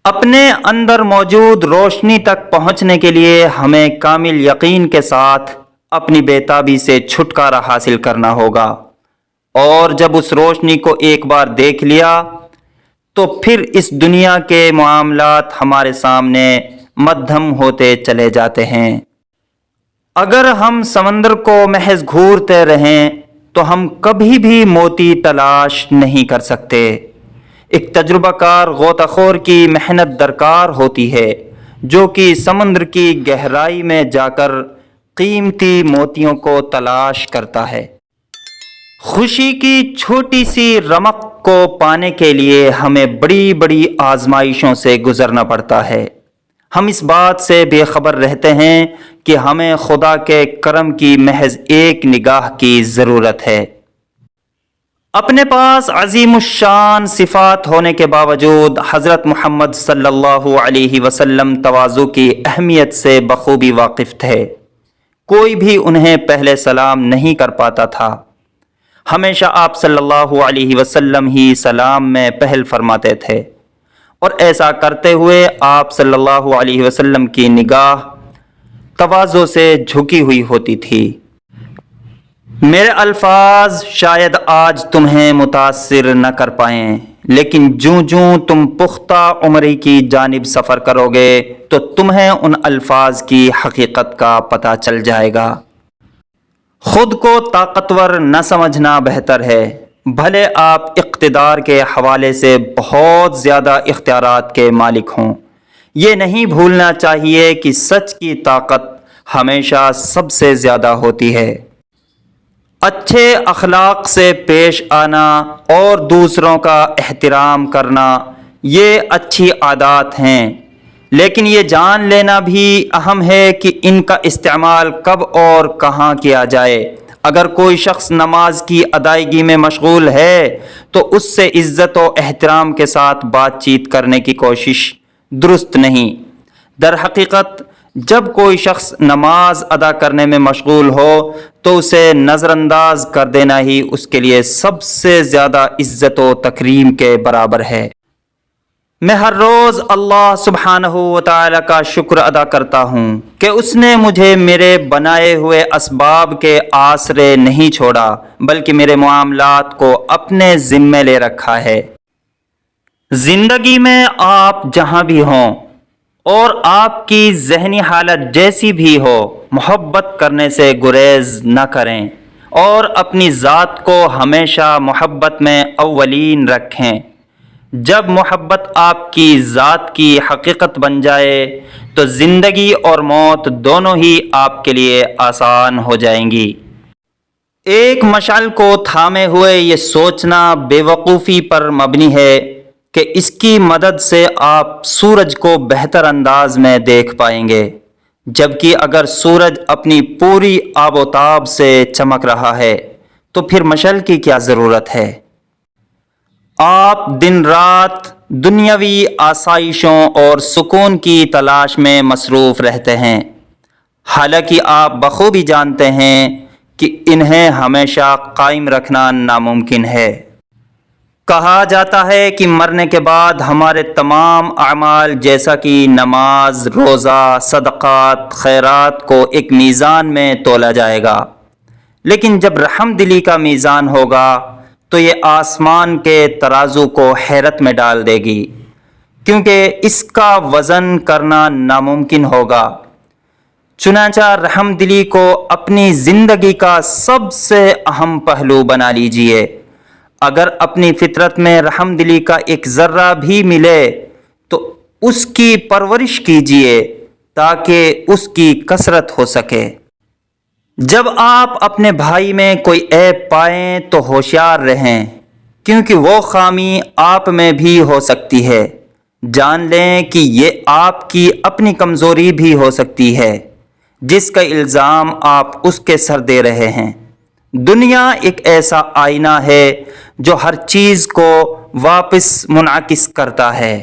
اپنے اندر موجود روشنی تک پہنچنے کے لیے ہمیں کامل یقین کے ساتھ اپنی بےتابی سے چھٹکارا حاصل کرنا ہوگا، اور جب اس روشنی کو ایک بار دیکھ لیا تو پھر اس دنیا کے معاملات ہمارے سامنے مدھم ہوتے چلے جاتے ہیں۔ اگر ہم سمندر کو محض گھورتے رہیں تو ہم کبھی بھی موتی تلاش نہیں کر سکتے۔ ایک تجربہ کار غوطہ خور کی محنت درکار ہوتی ہے جو کہ سمندر کی گہرائی میں جا کر قیمتی موتیوں کو تلاش کرتا ہے۔ خوشی کی چھوٹی سی رمق کو پانے کے لیے ہمیں بڑی بڑی آزمائشوں سے گزرنا پڑتا ہے۔ ہم اس بات سے بے خبر رہتے ہیں کہ ہمیں خدا کے کرم کی محض ایک نگاہ کی ضرورت ہے۔ اپنے پاس عظیم الشان صفات ہونے کے باوجود حضرت محمد صلی اللہ علیہ وسلم تواضع کی اہمیت سے بخوبی واقف تھے۔ کوئی بھی انہیں پہلے سلام نہیں کر پاتا تھا۔ ہمیشہ آپ صلی اللہ علیہ وسلم ہی سلام میں پہل فرماتے تھے، اور ایسا کرتے ہوئے آپ صلی اللہ علیہ وسلم کی نگاہ تواضع سے جھکی ہوئی ہوتی تھی۔ میرے الفاظ شاید آج تمہیں متاثر نہ کر پائیں، لیکن جوں جوں تم پختہ عمری کی جانب سفر کرو گے تو تمہیں ان الفاظ کی حقیقت کا پتہ چل جائے گا۔ خود کو طاقتور نہ سمجھنا بہتر ہے، بھلے آپ اقتدار کے حوالے سے بہت زیادہ اختیارات کے مالک ہوں۔ یہ نہیں بھولنا چاہیے کہ سچ کی طاقت ہمیشہ سب سے زیادہ ہوتی ہے۔ اچھے اخلاق سے پیش آنا اور دوسروں کا احترام کرنا یہ اچھی عادات ہیں، لیکن یہ جان لینا بھی اہم ہے کہ ان کا استعمال کب اور کہاں کیا جائے۔ اگر کوئی شخص نماز کی ادائیگی میں مشغول ہے تو اس سے عزت و احترام کے ساتھ بات چیت کرنے کی کوشش درست نہیں۔ در حقیقت جب کوئی شخص نماز ادا کرنے میں مشغول ہو تو اسے نظر انداز کر دینا ہی اس کے لیے سب سے زیادہ عزت و تکریم کے برابر ہے۔ میں ہر روز اللہ سبحانہ و تعالی کا شکر ادا کرتا ہوں کہ اس نے مجھے میرے بنائے ہوئے اسباب کے آسرے نہیں چھوڑا، بلکہ میرے معاملات کو اپنے ذمے لے رکھا ہے۔ زندگی میں آپ جہاں بھی ہوں اور آپ کی ذہنی حالت جیسی بھی ہو، محبت کرنے سے گریز نہ کریں اور اپنی ذات کو ہمیشہ محبت میں اولین رکھیں۔ جب محبت آپ کی ذات کی حقیقت بن جائے تو زندگی اور موت دونوں ہی آپ کے لیے آسان ہو جائیں گی۔ ایک مشعل کو تھامے ہوئے یہ سوچنا بے وقوفی پر مبنی ہے کہ اس کی مدد سے آپ سورج کو بہتر انداز میں دیکھ پائیں گے، جبکہ اگر سورج اپنی پوری آب و تاب سے چمک رہا ہے تو پھر مشعل کی کیا ضرورت ہے؟ آپ دن رات دنیاوی آسائشوں اور سکون کی تلاش میں مصروف رہتے ہیں، حالانکہ آپ بخوبی جانتے ہیں کہ انہیں ہمیشہ قائم رکھنا ناممکن ہے۔ کہا جاتا ہے کہ مرنے کے بعد ہمارے تمام اعمال جیسا کہ نماز، روزہ، صدقات، خیرات کو ایک میزان میں تولا جائے گا، لیکن جب رحم دلی کا میزان ہوگا تو یہ آسمان کے ترازو کو حیرت میں ڈال دے گی، کیونکہ اس کا وزن کرنا ناممکن ہوگا۔ چنانچہ رحم دلی کو اپنی زندگی کا سب سے اہم پہلو بنا لیجئے۔ اگر اپنی فطرت میں رحم دلی کا ایک ذرہ بھی ملے تو اس کی پرورش کیجئے تاکہ اس کی کثرت ہو سکے۔ جب آپ اپنے بھائی میں کوئی عیب پائیں تو ہوشیار رہیں، کیونکہ وہ خامی آپ میں بھی ہو سکتی ہے۔ جان لیں کہ یہ آپ کی اپنی کمزوری بھی ہو سکتی ہے جس کا الزام آپ اس کے سر دے رہے ہیں۔ دنیا ایک ایسا آئینہ ہے جو ہر چیز کو واپس منعکس کرتا ہے۔